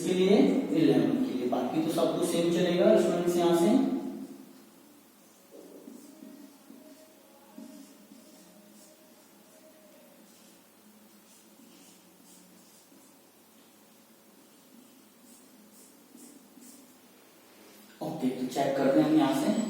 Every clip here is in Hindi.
किसके लिए 11 के लिए, बाकी तो सब कुछ सेम चलेगा स्टूडेंट्स यहाँ से। ओके तो चेक करते हैं हम यहाँ से।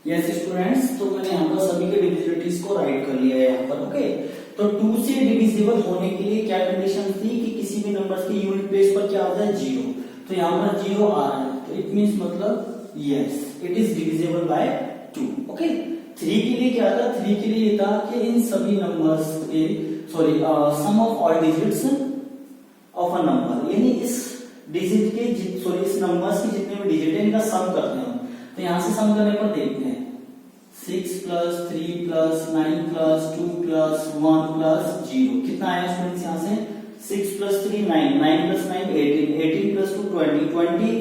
यस स्टूडेंट्स, तो मैंने यहाँ पर सभी के डिविजिबिलिटीज को राइट कर लिया है यहाँ पर। ओके तो 2 से डिविजिबल होने के लिए क्या कंडीशन थी कि किसी भी नंबर की यूनिट प्लेस पर क्या आता है 0, तो यहाँ पर 0 आ रहा है, तो इट मींस मतलब yes it is divisible by 2। Okay 3 के लिए क्या था, 3 के लिए था कि इन सभी नंबर्स के sum of all digits of a number, यानी इस डिजिट के इस नंबर्स की जितने भी डिजिट है इनका सम करते हैं। तो यहां से सम करने पर देखते हैं 6 plus 3 plus 9 plus 2 plus 1 plus 0 कितना आया स्टूडेंट्स यहाँ से 6 plus 3 9 9 plus 9 18 18 plus 2 20 20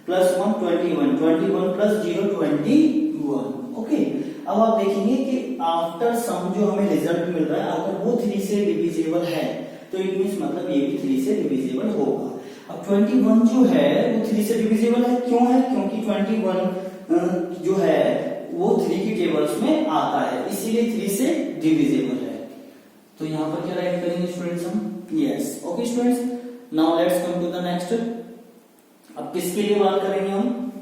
plus 1 21 21 plus 0 21। Okay अब आप देखेंगे कि आफ्टर सम जो हमें रिजल्ट मिल रहा है अगर वो 3 से डिविजिबल है तो इट मींस मतलब ये भी 3 से डिविजिबल होगा। अब 21 जो है वो 3 से डिविजिबल है, क्यों है, क्योंकि 21 जो है वो 3 की टेबल्स में आता है, इसीलिए 3 से डिविजिबल है। तो यहाँ पर क्या राइट करेंगे स्टूडेंट्स हम, yes. Okay students, now let's come to the next. अब किसके लिए बात करेंगे हम,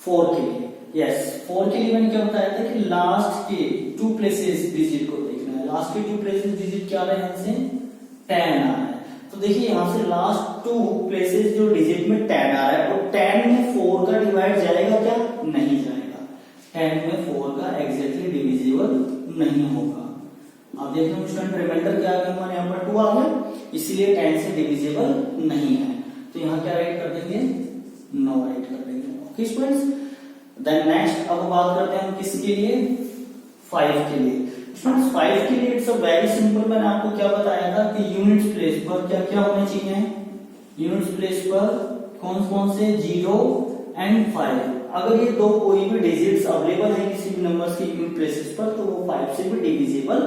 4 के लिए। यस 4 के लिए मैंने क्या बताया था कि लास्ट के 2 प्लेसेस डिजिट को देखना है। लास्ट के 2 प्लेसेस डिजिट क्या आ रहे हैं, यहाँ से 10 आ रहा है। तो देखिए यहाँ से लास्ट 2 प्लेसेस जो डिजिट में 10 आ रहा है, और 10 में 4 का डिवाइड जाएगा क्या, नहीं जाएगा। 10 में 4 का एग्जैक्टली डिविजिबल नहीं होगा। आप देख रहे हैं स्टूडेंट रिमाइंडर क्या आ गया हमारे यहाँ पर 2 आ गया, इसीलिए 10 से डिविजिबल नहीं है। तो यहाँ क्या राइट कर देंगे, 9 राइट कर देंगे। ओके स्टूडेंट्स, देन नेक्स्ट अब बात करते हैं हम किसके लिए, 5 के लिए। स्टूडेंट्स 5 के लिए इट्स अ वेरी सिंपल, मैंने आपको क्या बताया था कि यूनिट्स प्लेस पर क्या क्या होने चाहिए, यूनिट्स प्लेस पर कौन कौन से 0 एंड 5। अगर ये 2 कोई भी डिजिट्स अवेलेबल है किसी भी नंबर्स के यूनिट प्लेसेस पर तो वो 5 से भी डिविजिबल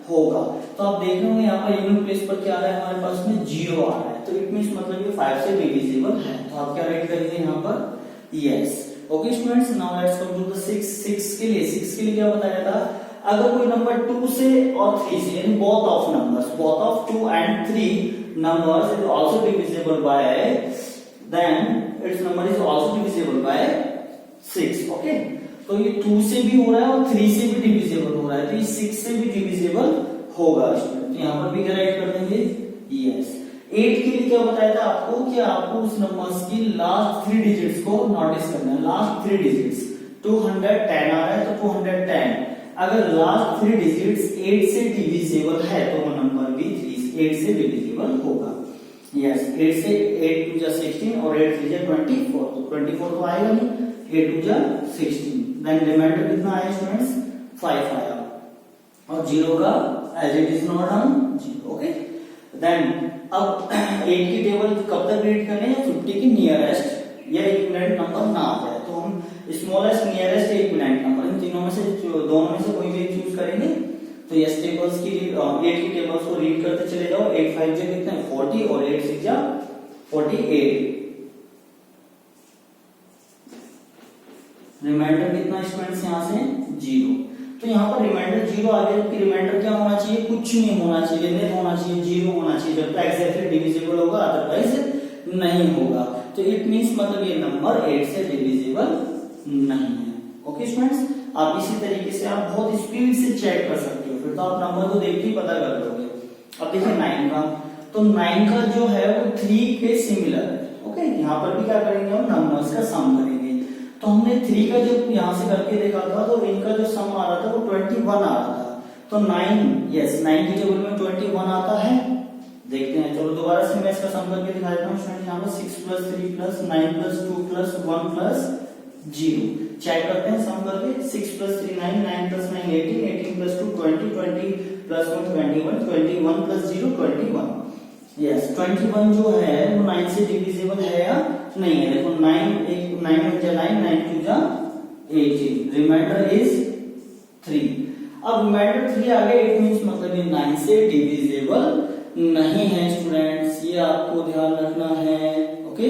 होगा। तो आप देख रहे होंगे यहाँ पर यूनिट प्लेस पर क्या आ रहा है हमारे पास में 0 आ रहा है, तो इट मींस मतलब ये 5 से डिविजिबल है। तो आप क्या राइट करेंगे यहाँ पर, yes. Okay students, now let's come to the 6 के लिए। 6 के लिए क्या बताया था, अगर कोई नंबर 2 से और 3 से यानी both of numbers, both of 2 and 3 numbers is also divisible by, then its number is also divisible by 6। Okay तो ये 2 से भी हो रहा है और 3 से भी डिविजिबल हो रहा है, तो ये 6 से भी डिविजिबल होगा स्टूडेंट। तो यहाँ पर भी क्या राइट कर देंगे, यस। 8 के लिए क्या बताया था आपको कि आपको उस नंबर्स की लास्ट 3 डिजिट्स को नोटिस करना है। लास्ट 3 डिजिट्स 210 आ रहा है तो 210, अगर लास्ट 3 डिजिट्स 8 से डिविजिबल है तो वो नंबर भी 8 से डिविजिबल होगा। यस 8 से 8 टू जा 16 और 8 3 जा 24, तो 24 तो आएगा नहीं, 8 टू जा 16, देन रिमाइंडर कितना आया स्टूडेंट्स, 5 आया, और 0 का as it is note down 0। Okay then अब 8 की टेबल कब तक रीड करें, 50 की नियरेस्ट या इक्विवेलेंट नंबर ना आ जाए तो हम smallest nearest equivalent number in तीनों में से दोनों में से कोई भी चूज करेंगे। तो यस टेबल्स की 8 की टेबल्स को रीड करते चले जाओ। 8 5 जा कितना है 40 और 8 6 जा 48, रिमाइंडर कितना स्टूडेंट्स यहाँ से 0। तो यहाँ पर रिमाइंडर 0 आ गया, कि रिमाइंडर क्या होना चाहिए, कुछ नहीं होना चाहिए, नहीं होना चाहिए, 0 होना चाहिए, जब तक एग्जैक्टली डिविजिबल होगा, अदरवाइज नहीं होगा। तो इट मींस मतलब ये नंबर 8 से डिविजिबल नहीं है। ओके स्टूडेंट्स, आप इसी तरीके से आप बहुत स्पीड से चेक कर सकते हो, फिर तो आप नंबर को देख के पता कर लोगे। अब देखिए 9 का, तो 9 का जो है वो 3 के सिमिलर है। ओके यहाँ पर भी क्या करेंगे हम, नंबर्स का सम करेंगे। तो हमने 3 का जब यहाँ से करके देखा था तो इनका जो सम आ रहा था वो 21 आ रहा था। तो 9 यस 9 की टेबल में 21 आता है, देखते हैं। चलो दोबारा से मैं इसका सम करके दिखा देता हूँ स्टूडेंट। यहाँ पर 6 plus 3 plus 9 plus 2 plus 1 plus zero. Check करते हैं सम करके, 6 plus 3 9, 9 plus 9 18, 18 plus 2 20, 20 plus 1 21, 21 plus 0 21। Yes 21 जो है वो 9 से डिविजिबल है या नहीं है? देखो 9 एक 9 1 जा 9, 9 2 जा 18, रिमाइंडर इज 3। अब रिमाइंडर 3 आ गया, इट मींस मतलब ये 9 से डिविजिबल नहीं है स्टूडेंट्स, ये आपको ध्यान रखना है। Okay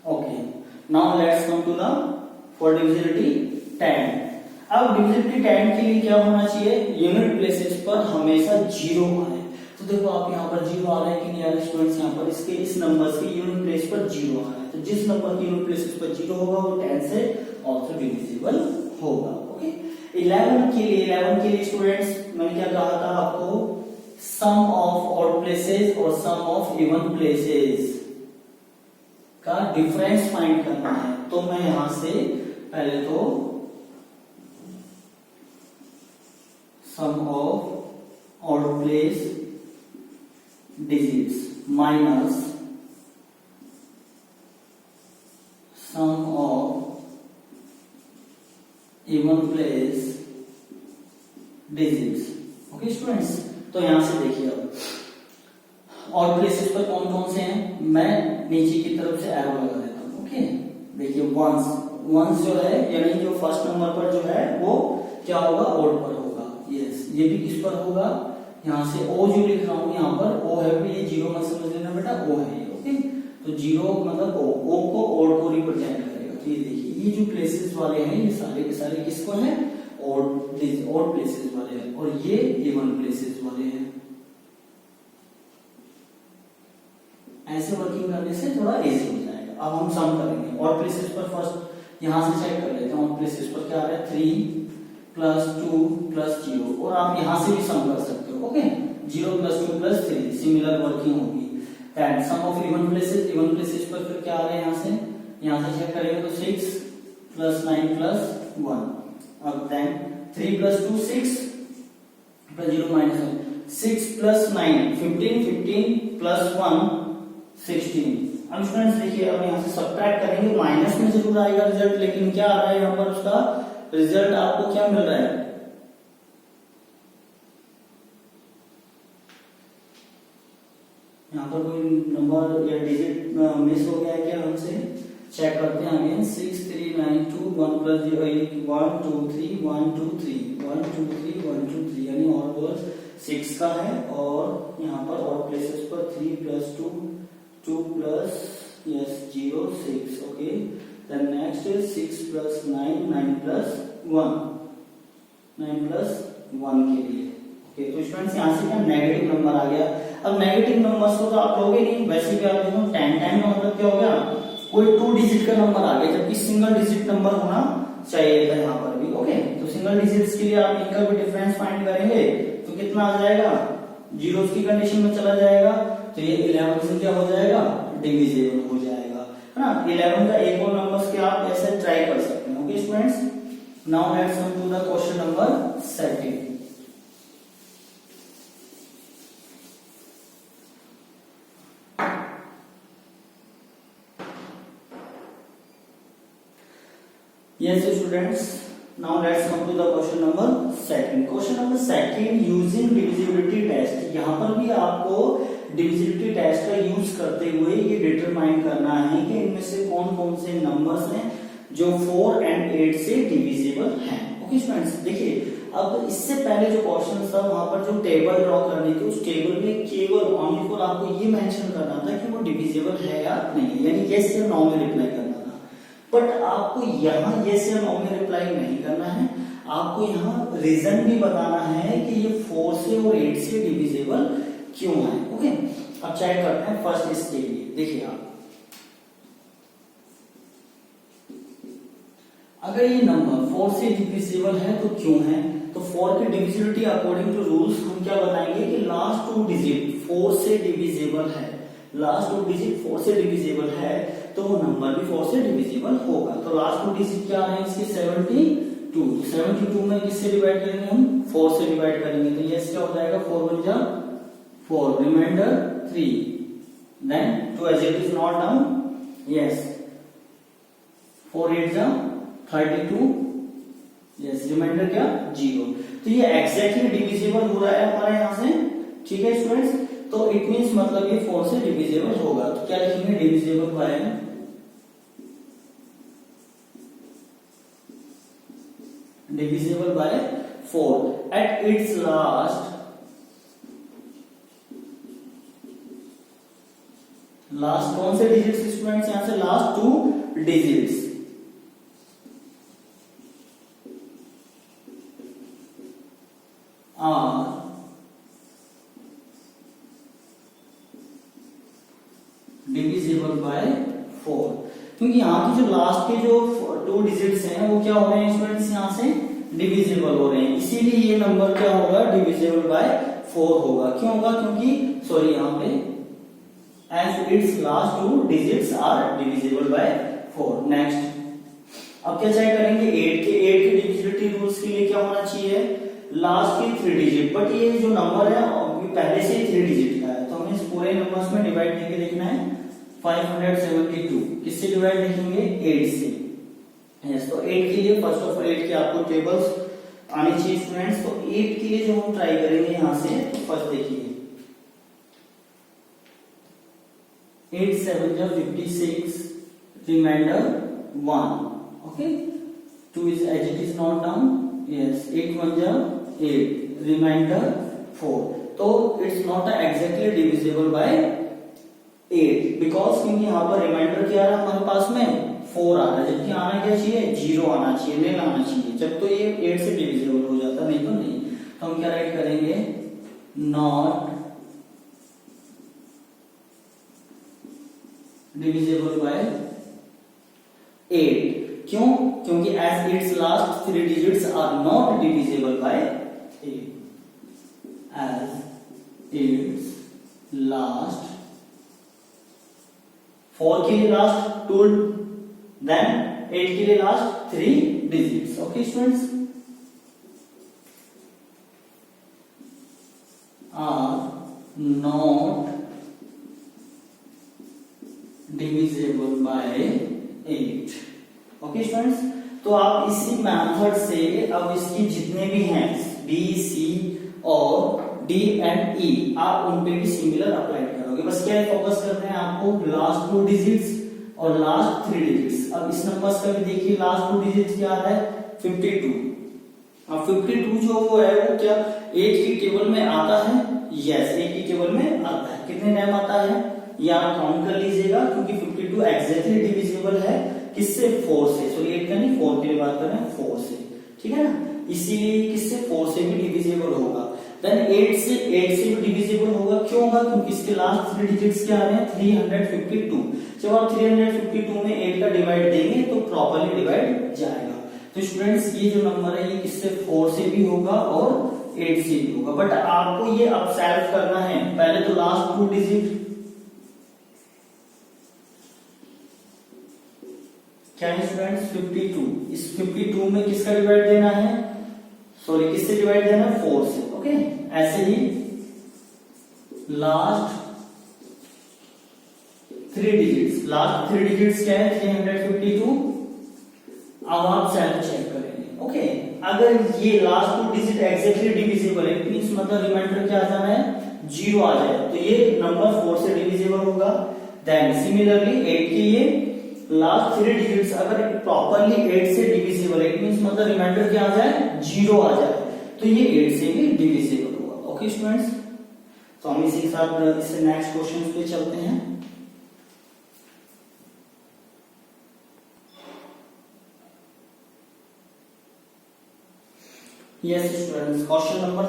okay, now let's come to the for divisibility 10। अब डिविजिबिलिटी 10 के लिए क्या होना चाहिए? यूनिट प्लेसेस पर हमेशा जीरो आए। तो देखो आप यहाँ पर जीरो आ रहा है कि नहीं आ रहा स्टूडेंट्स? यहाँ पर इसके इस नंबर के यूनिट प्लेस पर जीरो आ रहा है, तो जिस नंबर की यूनिट प्लेसेस पर जीरो होगा वो 10 से ऑल्सो डिविजिबल होगा। ओके 11 के लिए स्टूडेंट्स मैंने क्या कहा था आपको? सम ऑफ ऑड प्लेसेस और सम ऑफ इवन प्लेसेस का डिफरेंस फाइंड करना है। तो मैं यहां से पहले तो sum of odd place digits minus sum of even place digits. Okay students, तो यहां से देखिए अब ऑड प्लेसेस पर कौन कौन से हैं, मैं नीचे की तरफ से एरो लगा देता हूं। ओके देखिए वंस जो है यानी जो फर्स्ट नंबर पर जो है वो क्या होगा? ऑड पर होगा। यस ये भी किस पर होगा? यहाँ से ओ जो लिख रहा हूं यहाँ पर ओ है, ये जीरो मत समझ लेना बेटा, ओ है। ओके तो जीरो मतलब ओ को ऑड को रिप्रेजेंट करेगा। तो ये देखिए ये जो प्लेसेस वाले हैं ये सारे के सारे किसको हैं? ऑड प्लेसेस वाले हैं, और ये इवन प्लेसेस वाले हैं। ऐसे वर्किंग करने से थोड़ा इजी हो जाएगा। अब हम सम करेंगे ऑड प्लेसेस पर। फर्स्ट यहां से चेक कर लेते हैं ऑड प्लेसेस पर क्या आ रहा है? 3 प्लस 2 प्लस 0, और आप यहां से भी सम कर सकते हो। Okay 0 plus 2 plus 3 similar working होगी। And sum of even places पर फिर क्या आ रहा है? यहां से चेक करेंगे तो 6 प्लस 9 प्लस 1। अब then 3 plus 2 6 plus 0 minus 1, 6 plus 9 15, 15 plus 1 16। अब स्टूडेंट्स देखिए अब यहां से सब्ट्रैक्ट करेंगे, माइनस में जरूर आएगा रिजल्ट, लेकिन क्या आ रहा है यहाँ पर? उसका रिजल्ट आपको क्या मिल रहा है? यहाँ पर कोई नंबर या डिजिट मिस हो गया है क्या? हमसे चेक करते हैं अगेन। 6 3 9 2 1 प्लस 0 1 2 3 1 2 3 1 2 3 1 2 3, यानी और प्लस 6 का है, और यहाँ पर और प्लेसेस पर 3 plus 2 2 plus yes 0 6। Okay then next is 6 plus 9 9 plus 1 9 plus 1 के लिए। ओके तो स्टूडेंट्स यहाँ से क्या नेगेटिव नंबर आ गया। अब नेगेटिव नंबर्स को तो आप लोगे नहीं, वैसे भी आप देखो 10 10 का मतलब क्या हो गया? कोई 2 डिजिट का नंबर आ गया, जबकि सिंगल डिजिट नंबर होना चाहिए था यहाँ पर भी। ओके तो सिंगल डिजिट्स के लिए आप इनका भी डिफरेंस फाइंड करेंगे तो कितना आ जाएगा? जीरोस की कंडीशन में चला जाएगा, तो ये 11 से क्या हो जाएगा? डिविजिबल हो जाएगा, है ना। 11 का एक और नंबर्स के आप ऐसे ट्राई कर सकते हैं। Okay students, now let's come to the question number 2। Yes students, now let's come to the question number 2. Question number 2 using divisibility test। यहाँ पर भी आपको डिविजिबिलिटी टेस्ट का यूज करते हुए ये डिटरमाइन करना है कि इनमें से कौन कौन से नंबर्स हैं जो 4 and 8 से डिविजिबल हैं। ओके स्टूडेंट्स देखिए अब इससे पहले जो क्वेश्चन था वहां पर जो टेबल ड्रॉ करनी थी, उस टेबल में केवल ओनली फॉर आपको ये मेंशन करना था कि वो डिविजिबल है या नहीं, यानी यस या नो में रिप्लाई करना था। बट आपको यहाँ यस या नो में रिप्लाई नहीं करना है, आपको यहाँ रीजन भी बताना है कि ये 4 से और 8 से डिविजिबल क्यों है। ओके अब चेक करते हैं फर्स्ट इसके लिए। देखिए आप अगर ये नंबर 4 से डिविजिबल है तो क्यों है? तो 4 की डिविजिबिलिटी अकॉर्डिंग टू रूल्स हम क्या बताएंगे कि लास्ट 2 डिजिट 4 से डिविजिबल है, लास्ट 2 डिजिट 4 से डिविजिबल है तो वो नंबर भी 4 से डिविजिबल होगा। तो लास्ट 2 डिजिट क्या है इसके? 72। तो 72 में किससे डिवाइड करेंगे हम? 4 से डिवाइड करेंगे, तो ये क्या हो जाएगा? 4 1 जा 4, reminder 3, then 2 as it is not down, yes, 4 8 जा 32, यस, रिमाइंडर क्या 0। तो ये एग्जैक्टली डिविजिबल हो रहा है हमारे यहाँ से, ठीक है स्टूडेंट्स। तो इट मींस मतलब ये 4 से डिविजिबल होगा। तो क्या लिखेंगे, divisible by, divisible by 4 at its last, last कौन से डिजिट्स स्टूडेंट्स, यहां से last 2 digits are divisible by 4, क्योंकि यहाँ की जो लास्ट के जो 2 डिजिट्स हैं वो क्या हो रहे हैं स्टूडेंट्स, यहाँ से डिविजिबल हो रहे हैं, इसीलिए ये नंबर क्या होगा, डिविजिबल बाय 4 होगा। क्यों होगा, क्योंकि सॉरी यहाँ पे as its last 2 digits are divisible by 4। Next अब क्या चेक करेंगे, 8 के डिविजिबिलिटी रूल्स के लिए क्या होना चाहिए, लास्ट के 3 डिजिट, बट ये जो नंबर है पहले से 3 डिजिट का है, तो हमें इस पूरे नंबर्स में डिवाइड करके देखना है। 572 किससे डिवाइड लिखेंगे, 8 से, यस। तो 8 के लिए फर्स्ट ऑफ ऑल 8 के आपको टेबल्स आने चाहिए स्टूडेंट्स। तो 8 के लिए जो हम ट्राई करेंगे यहां से, तो फर्स्ट देखिए 8 7 जा 56, reminder 1, okay, 2 is as it is not down, yes, 8 1 जा 8, रिमाइंडर 4। तो it's not exactly divisible by 8 because क्योंकि यहाँ पर रिमाइंडर क्या आ रहा है हमारे पास में 4 आ रहा है, जबकि आना क्या चाहिए, 0 आना चाहिए, नहीं आना चाहिए, जब तो ये 8 से डिविजिबल हो जाता, नहीं तो नहीं। तो हम क्या राइट करेंगे, नॉट डिविजिबल बाय 8। क्यों, क्योंकि as its last 3 digits are not divisible by 8, as its last 4 के लिए लास्ट 2, देन 8 के लिए last 3 digits, okay students, are not divisible by 8, okay students. तो आप इसी मेथड से अब इसकी जितने भी हैं बी सी और डी एंड ई, आप उन पे भी सिमिलर अप्लाई करोगे। बस क्या फोकस कर रहे हैं आपको, लास्ट 2 डिजिट्स और लास्ट 3 डिजिट्स। अब इस नंबर्स का भी देखिए, लास्ट 2 डिजिट्स क्या आ रहा है, 52। अब 52 जो वो है वो क्या 8 की टेबल में आता है, यस 8 की टेबल में आता है। कितने टाइम आता है ये आप काउंट कर लीजिएगा, क्योंकि 52 एग्जैक्टली डिविजिबल है किससे, 4 से, सॉरी 8 का नहीं 4 की बात कर रहे हैं, 4 से, ठीक है ना, इसीलिए किससे 4 से भी डिविजिबल होगा। देन 8 से भी डिविजिबल होगा। क्यों होगा, क्योंकि इसके लास्ट 3 डिजिट्स क्या आ रहे हैं, 352। जब आप 352 में 8 का डिवाइड देंगे तो प्रॉपर्ली डिवाइड जाएगा। तो स्टूडेंट्स ये जो नंबर है ये किससे 4 से भी होगा और 8 से भी होगा, बट आपको ये अब सेल्फ करना है। पहले तो लास्ट 2 डिजिट क्या है स्टूडेंट्स, 52। इस 52 में किसका डिवाइड देना है, सॉरी किससे डिवाइड देना है, 4 से, ओके। ऐसे ही लास्ट 3 डिजिट्स, लास्ट 3 डिजिट्स क्या है, 352। अब आप सेल्फ चेक करेंगे, ओके। अगर ये लास्ट 2 डिजिट एग्जैक्टली डिविजिबल है, मींस मतलब रिमाइंडर क्या आ जाना है, 0 आ जाए, तो ये नंबर 4 से डिविजिबल होगा। देन सिमिलरली 8 के ये लास्ट 3 डिजिट्स अगर प्रॉपरली 8 से डिविजिबल है, मींस मतलब रिमाइंडर क्या आ जाए, 0 आ जाए, तो ये 8 से भी डिविजिबल होगा, ओके स्टूडेंट्स। तो हम इसी के साथ इससे नेक्स्ट क्वेश्चन पे चलते हैं। यस स्टूडेंट्स, क्वेश्चन नंबर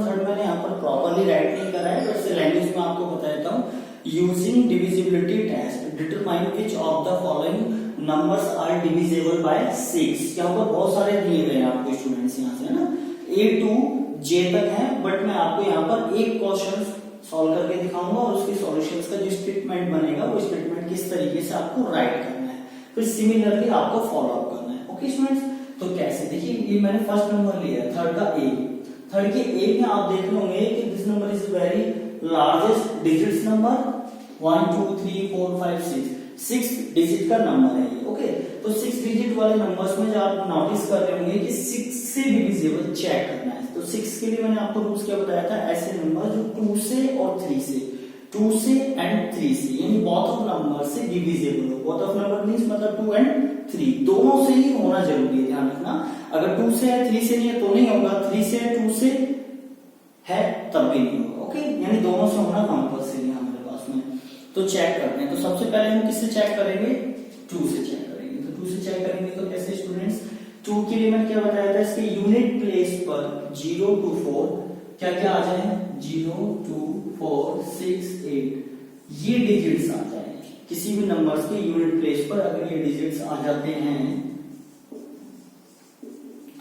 3 मैंने यहाँ पर प्रॉपरली राइट नहीं करा है, वैसे लैंग्वेज में आपको बताता हूँ। Using divisibility test determine which of the following numbers are divisible by 6। यहाँ पर बहुत सारे दिए गए हैं आपको स्टूडेंट्स, यहाँ से है ना, A to J तक है, बट मैं आपको यहाँ पर एक क्वेश्चन सॉल्व करके दिखाऊंगा और उसके सॉल्यूशंस का जो स्टेटमेंट बनेगा वो स्टेटमेंट किस तरीके से आपको राइट करना है, फिर सिमिलरली आपको फॉलो अप करना है, ओके स्टूडेंट्स। तो कैसे, देखिए ये मैंने फर्स्ट नंबर लिया है, थर्ड का A। थर्ड के A में आप देख लोगे कि this number is very largest digits number, 1 2 3 4 5 6 digit का नंबर है ये। ओके, तो 6 डिजिट वाले नंबर्स में जो आप नोटिस कर रहे होंगे कि 6 से डिविजिबल चेक करना है। तो 6 के लिए मैंने आपको रूल्स क्या बताया था, ऐसे नंबर जो 2 से और 3 से, 2 से एंड 3 से, यानी बोथ ऑफ नंबर से डिविजिबल हो। बोथ ऑफ नंबर मींस मतलब 2 एंड 3 दोनों से ही होना जरूरी है, ध्यान रखना। अगर 2 से है 3 से नहीं है तो नहीं होगा, 3 से है 2 से है तब भी नहीं होगा। ओके, यानी दोनों से होना कंपल्सरी है हमारे पास में। तो चेक करते हैं। तो सबसे पहले हम किससे चेक करेंगे, 2 से चेक करेंगे। तो 2 से चेक करेंगे तो कैसे स्टूडेंट्स, 2 के लिए मैंने क्या बताया था, इसके यूनिट प्लेस पर 0 to 4 क्या क्या आ जाए, 0 2 4 6 8 ये डिजिट्स आ जाए। किसी भी नंबर्स के यूनिट प्लेस पर अगर ये डिजिट्स आ जाते हैं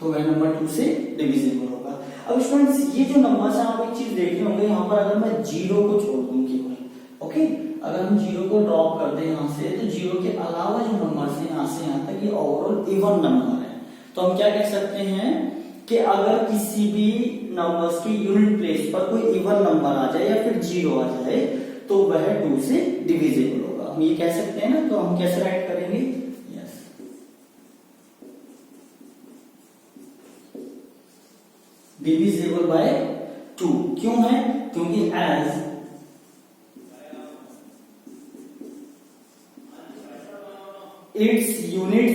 तो वह नंबर 2 से डिविजिबल होगा। अब स्टूडेंट्स ये जो नंबर्स हैं, आप एक चीज देख रहे होंगे, यहाँ पर अगर मैं 0 को छोड़ दूं केवल, ओके, अगर हम 0 को ड्रॉप कर दें यहाँ से, तो 0 के अलावा जो नंबर्स हैं यहाँ से यहाँ तक ये ओवरऑल इवन नंबर है। तो हम क्या कह सकते हैं कि अगर किसी भी नंबर्स के यूनिट प्लेस पर कोई इवन नंबर आ जाए या फिर 0 आ जाए तो वह 2 से डिविजिबल होगा। हम ये कह सकते हैं ना। तो हम कैसे राइट करेंगे, यस, डिविजिबल बाय 2। क्यों है, क्योंकि as its unit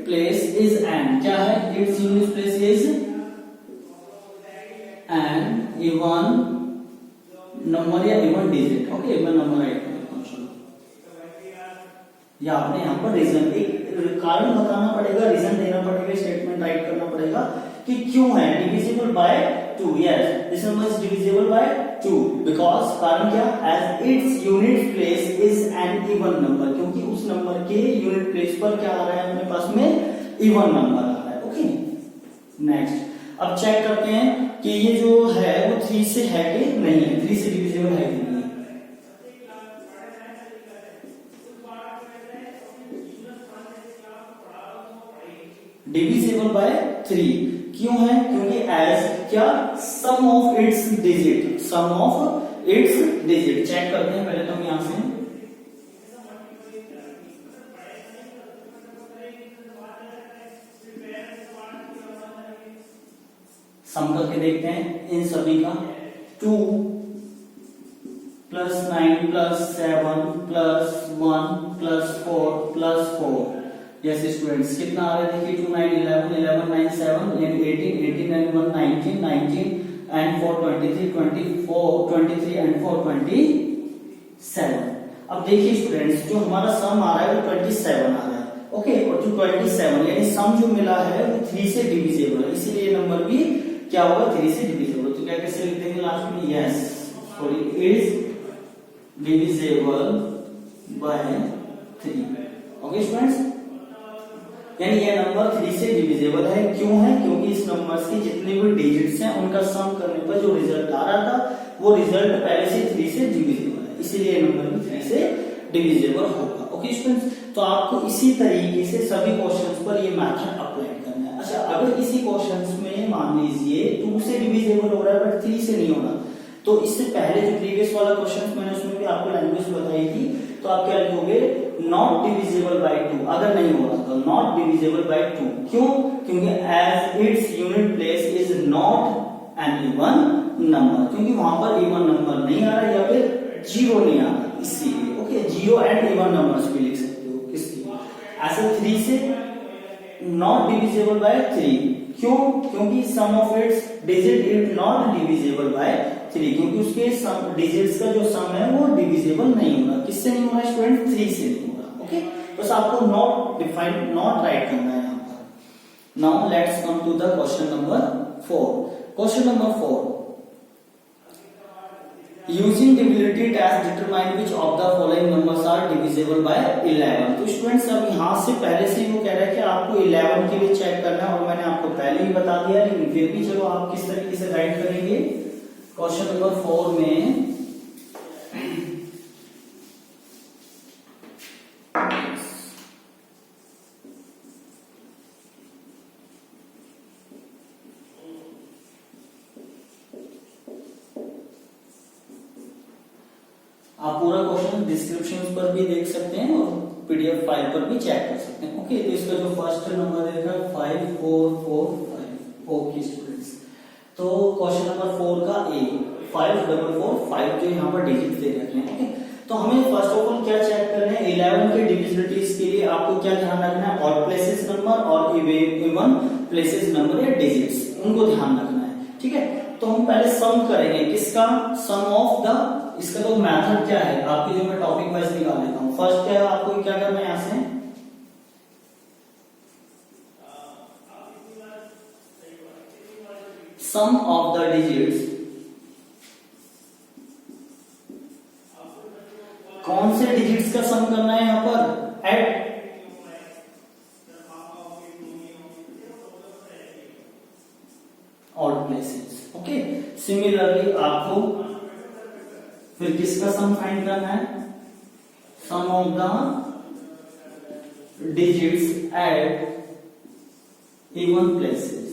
place is an, क्या है, its unit place is an even number या इवन डिजिट। ओके, मैं नंबर राइट करता हूँ। चलो, या आपने यहाँ पर रीजन, एक कारण बताना पड़ेगा, रीजन देना पड़ेगा, स्टेटमेंट राइट करना पड़ेगा कि क्यों है divisible by 2। Yes, this number is divisible by 2 because, कारण क्या, as its unit place is an even number, क्योंकि उस नंबर के यूनिट प्लेस पर क्या आ रहा है अपने पास में, इवन नंबर आ रहा है। ओके, नेक्स्ट अब चेक करते हैं कि ये जो है वो 3 से है कि नहीं है, 3 से डिविजिबल है कि नहीं है। डिविजिबल बाय 3 क्यों है, क्योंकि एज क्या, sum of its digit, sum of its digit. Check करते हैं पहले तो हम यहां से, सम करके देखते हैं इन सभी का। 2 + 9 + 7 + 1 + 4 + 4। यस स्टूडेंट्स, कितना आ रहा है देखिए, 2 9 11 11 9 7 18 18 and 1 19 19 and 4 23 24 23 and 4 27। अब देखिए स्टूडेंट्स, जो हमारा सम आ रहा है वो 27 आ रहा है। ओके, और जो 27 यानी सम जो मिला है वो 3 से डिविजिबल है, इसीलिए ये नंबर भी क्या होगा, 3 से डिविजिबल। तो क्या कैसे लिख देंगे लास्ट में, yes sorry, is divisible by 3। Okay students, यानी ये नंबर 3 से डिविजिबल है। क्यों है, क्योंकि इस नंबर के जितने भी डिजिट्स हैं उनका सम करने पर जो रिजल्ट आ रहा था वो रिजल्ट पहले से 3 से डिविजिबल है, इसीलिए ये नंबर भी 3 से डिविजिबल होगा। ओके स्टूडेंट्स, तो आपको इसी तरीके से सभी क्वेश्चंस पर ये मेथड अप्लाई करना है। अच्छा, अगर इसी क्वेश्चंस में मान लीजिए 2 से डिविजिबल हो रहा है बट 3 से नहीं हो रहा, तो इससे पहले जो प्रीवियस वाला क्वेश्चन मैंने उसमें भी आपको लैंग्वेज बताई थी, तो आप क्या लिखोगे, नॉट डिविजिबल बाय 2। अगर नहीं हो रहा तो नॉट डिविजिबल बाय 2। क्यों, क्योंकि as its unit place is not an even number, क्योंकि वहां पर इवन नंबर नहीं आ रहा या फिर 0 नहीं आ रहा, इसीलिए। ओके, 0 एंड इवन नंबर्स भी लिख सकते हो किसकी, ऐसे 3 से नॉट डिविजिबल बाय 3। क्यों, क्योंकि sum of its digit is not divisible by 3, क्योंकि उसके सम डिजिट्स का जो सम है वो डिविजिबल नहीं होगा। किससे नहीं होगा स्टूडेंट, 3 से नहीं होगा। ओके, बस आपको नॉट डिफाइन, नॉट राइट करना है यहाँ पर। Now let's come to the question number 4। Question number 4, using divisibility test determine which of the following numbers are divisible by 11। तो स्टूडेंट्स अब यहां से पहले से ही वो कह रहा है कि आपको 11 के लिए चेक करना है, और मैंने आपको पहले ही बता दिया, लेकिन फिर भी चलो आप किस तरीके से राइट करेंगे। क्वेश्चन नंबर 4 में आप पूरा क्वेश्चन डिस्क्रिप्शन पर भी देख सकते हैं और पीडीएफ फाइल पर भी चेक कर सकते हैं। ओके, तो इसका जो फर्स्ट नंबर देखा 5445। ओके स्टूडेंट्स, तो क्वेश्चन नंबर 4 का ए 5445 जो यहाँ पर डिजिट दे रखे हैं। ओके, तो हमें फर्स्ट ऑफ ऑल क्या चेक करना है, 11 के डिविजिबिलिटीज के लिए आपको क्या ध्यान रखना है, ऑड प्लेसेस नंबर और इवन प्लेसेस नंबर या डिजिट्स, उनको ध्यान रखना है। ठीक है, तो हम पहले सम करेंगे, किसका, सम ऑफ द, इसका तो मेथड क्या है आपकी, जो मैं टॉपिक वाइज निकाल लेता हूं। फर्स्ट क्या है, आपको क्या करना है, यहां से सम ऑफ द डिजिट्स, कौन से डिजिट्स का सम करना है यहां पर, at odd places. Okay, similarly आपको फिर किसका सम फाइंड करना है, sum of the digits at even places.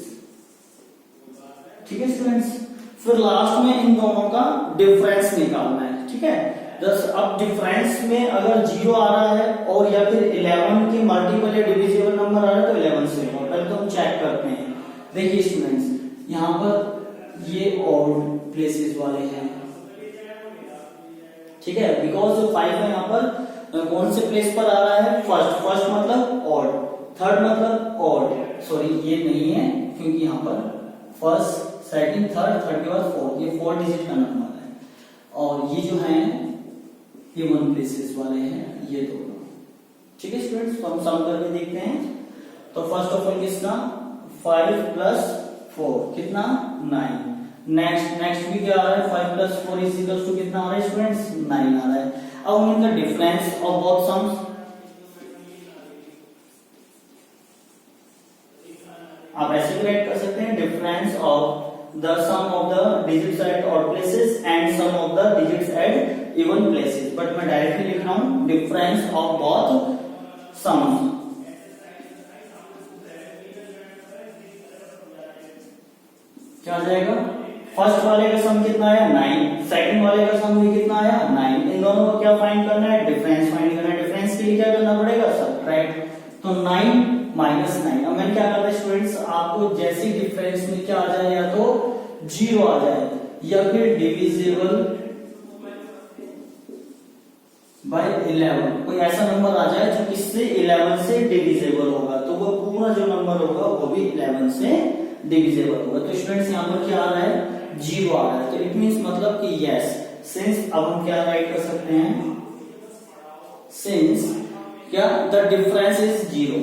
ठीक है स्टूडेंट्स, फिर लास्ट में इन दोनों का डिफरेंस निकालना है। ठीक है, अब डिफरेंस में अगर 0 आ रहा है और या फिर 11 के मल्टीपल या डिविजिबल नंबर आ रहा है तो 11 से पहले तो हम चेक करते हैं। देखिए स्टूडेंट्स, यहाँ पर ये ऑड प्लेसेस वाले हैं। ठीक है, बिकॉज 5 है यहाँ पर कौन से प्लेस पर आ रहा है, फर्स्ट मतलब ऑड, थर्ड मतलब ऑड, सॉरी ये नहीं है क्योंकि यहाँ पर फर्स्ट सेकंड थर्ड के बाद फोर्थ, ये 4 डिजिट का नंबर है, और ये जो है इवन प्लेसेस वाले हैं ये दोनों। ठीक है स्टूडेंट्स, तो हम सम करके देखते हैं। तो फर्स्ट ऑफ ऑल किसका, 5 प्लस 4 कितना, 9। नेक्स्ट भी क्या आ रहा है, 5 प्लस 4 इज इक्वल टू कितना आ रहा है स्टूडेंट्स, 9 आ रहा है। अब हम इनका डिफरेंस ऑफ बोथ सम्स, आप ऐसे राइट कर सकते हैं, difference of the sum of the digits at odd places and sum of the digits at even places, but मैं डायरेक्टली लिख रहा हूं डिफरेंस ऑफ both sums। क्या आ जाएगा, फर्स्ट वाले का सम कितना आया, 9, सेकंड वाले का सम भी कितना आया, 9। इन दोनों को क्या फाइंड करना है, डिफरेंस फाइंड करना है। डिफरेंस के लिए क्या करना पड़ेगा, सब्ट्रैक्ट, तो 9 माइनस 9। अब मैंने क्या करता है स्टूडेंट्स, आपको जैसे डिफरेंस में क्या आ जाए, या तो 0 आ जाए या फिर डिविजिबल बाय 11, कोई ऐसा नंबर आ जाए जो किससे, 11 से डिविजिबल होगा, तो वो पूरा जो नंबर होगा वो भी 11 से डिविजिबल होगा। तो स्टूडेंट्स यहाँ पर क्या आ रहा है, 0 आ रहा है, तो इट मींस मतलब कि यस, सिंस, अब हम क्या राइट कर सकते हैं, सिंस क्या, द डिफरेंस इज 0,